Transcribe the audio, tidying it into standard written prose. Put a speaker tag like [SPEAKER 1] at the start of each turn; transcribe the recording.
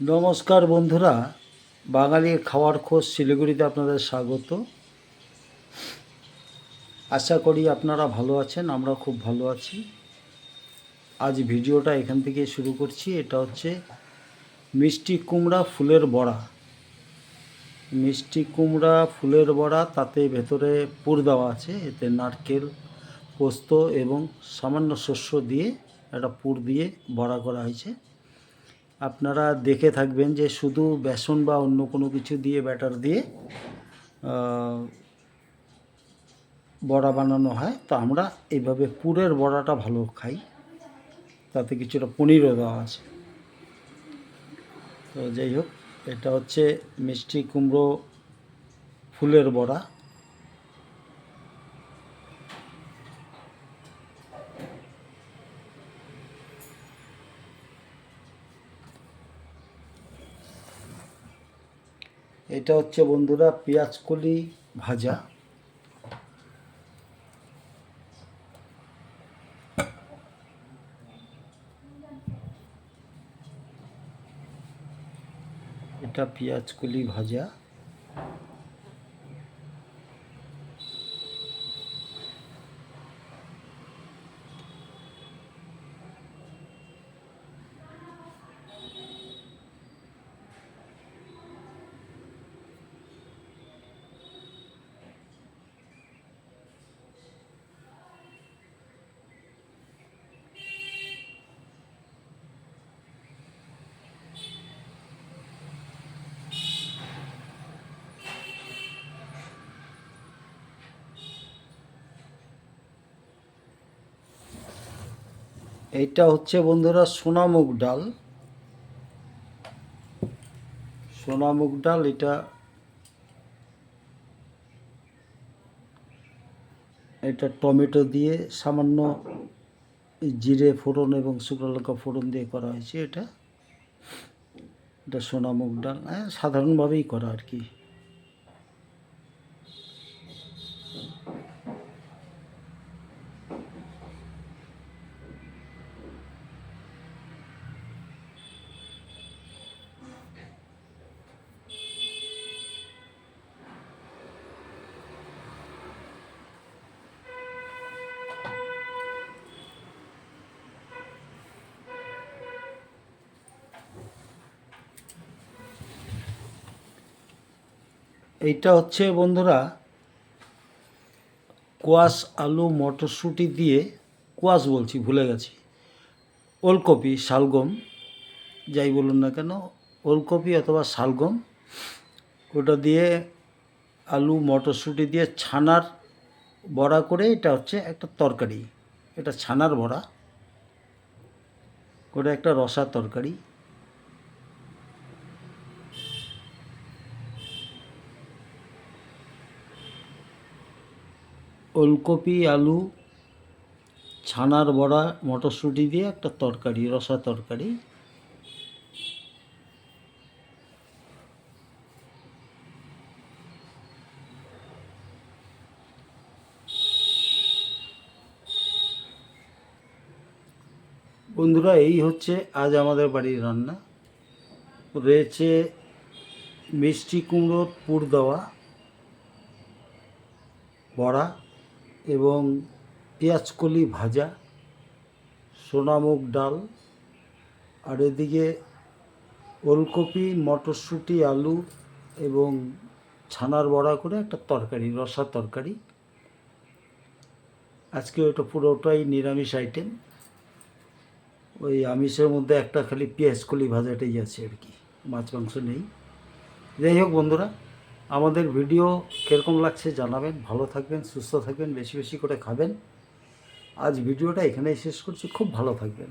[SPEAKER 1] নমস্কার বন্ধুরা, বাঙালির খাওয়ার খোঁজ শিলিগুড়িতে আপনাদের স্বাগত। আশা করি আপনারা ভালো আছেন, আমরা খুব ভালো আছি। আজ ভিডিওটা এখান থেকে শুরু করছি। এটা হচ্ছে মিষ্টি কুমড়া ফুলের বড়া। মিষ্টি কুমড়া ফুলের বড়া, তাতে ভেতরে পুর দেওয়া আছে। এতে নারকেল, পোস্ত এবং সামান্য শস্য দিয়ে একটা পুর দিয়ে বড়া করা হয়েছে। আপনারা দেখে থাকবেন যে শুধু বেসন বা অন্য কোনো কিছু দিয়ে ব্যাটার দিয়ে বড়া বানানো হয়। তো আমরা এইভাবে পুরের বড়াটা ভালো খাই, তাতে কিছুটা পনিরও দেওয়া আছে। তো যাই হোক, এটা হচ্ছে মিষ্টি কুমড়ো ফুলের বড়া। এটা হচ্ছে বন্ধুরা পেঁয়াজকলি ভাজা। এটা পেঁয়াজকলি ভাজা। এইটা হচ্ছে বন্ধুরা সোনামুগ ডাল। সোনামুগ ডাল এটা এটা টমেটো দিয়ে সামান্য জিরে ফোড়ন এবং শুকনো লঙ্কা ফোড়ন দিয়ে করা হয়েছে। এটা সোনামুগ ডাল, সাধারণভাবেই করা আর কি। এইটা হচ্ছে বন্ধুরা কোয়াশ আলু মটরশুঁটি দিয়ে, কোয়াশ বলছি ভুলে গেছি, ওলকপি শালগম যাই বলুন না কেন, ওলকপি অথবা শালগম, ওটা দিয়ে আলু মটরশুঁটি দিয়ে ছানার বড়া করে, এটা হচ্ছে একটা তরকারি। এটা ছানার বড়া করে একটা রসা তরকারি। ওলকপি আলু ছানার বড়া মটরশুঁটি দিয়ে একটা তরকারি, রসা তরকারি। বন্ধুরা, এই হচ্ছে আজ আমাদের বাড়ির রান্না। রয়েছে মিষ্টি কুমড়োর পুর দেওয়া বড়া এবং পেঁয়াজকলি ভাজা, সোনামুগ ডাল, আর এদিকে ওলকপি মটরশুঁটি আলু এবং ছানার বড়া করে একটা তরকারি, রসা তরকারি। আজকে ওটা পুরোটাই নিরামিষ আইটেম। ওই আমিষের মধ্যে একটা খালি পেঁয়াজকলি ভাজাটাই আছে আর কি, মাছ মাংস নেই। যাই হোক বন্ধুরা, আমাদের ভিডিও কীরকম লাগছে জানাবেন। ভালো থাকবেন, সুস্থ থাকবেন, বেশি বেশি করে খাবেন। আজ ভিডিওটা এখানেই শেষ করছি। খুব ভালো থাকবেন।